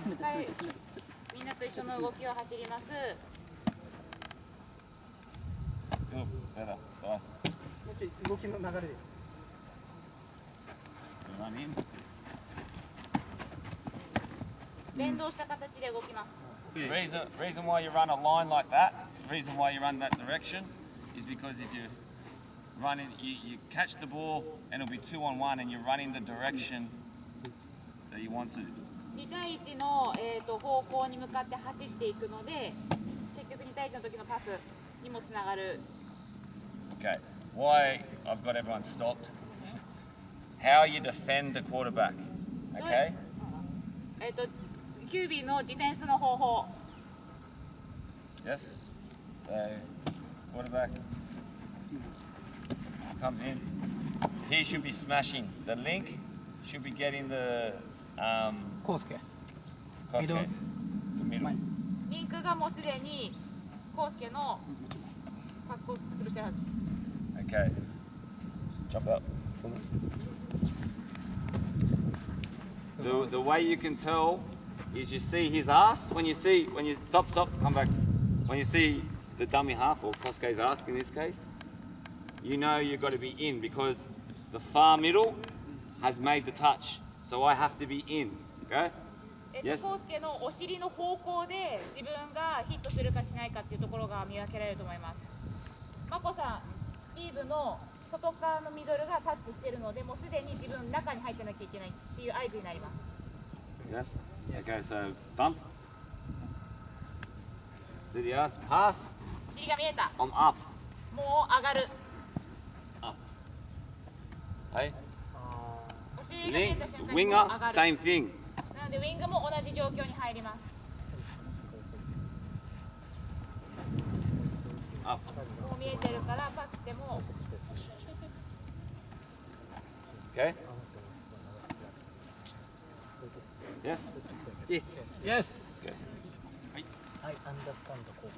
みんなと一緒の動きを走ります。動きの流れで。連動した形で動きます。Reason why you run a line like that, reason why you run that direction, is because if you run in, you catch the ball and it'll be 2-on-1, and you run in the direction that you want to. 2対1の、方向に向かって走っていくので、結局2対1の時のパスにもつながる。Okay, why I've got everyone stopped. How you defend the quarterback. Okay? QB のディフェンスの方法。Yes. So, quarterback comes in. He should be smashing. The link should be getting the コースケ。Kosuke. The middle. リンクがもうすでにコースケのパスコース潰してるはず。Okay. Jump up. The way you can tell is you see his ass when you stop, come back. When you see the dummy half or Kosuke's ass in this case, you know you've got to be in because the far middle has made the touch. So I have to be in. Okay? コースケのお尻の方向で自分がヒットするかしないかっていうところが見分けられると思います。マコさん、スティーブの外側のミドルがタッチしてるので、もうすでに自分中に入ってなきゃいけないっていう合図になります。Yes. Okay, so bump. To the ass, pass. 尻が見えた。I'm up. もう上がる。Up. Hey. お尻が見えた瞬間にもう Winger, 上がる。 same thing. なのでウィングも同じ状況に入ります。Up. もう見えてるからパスしても。Okay. Yes. Yes. Yes. Okay. I understand the call.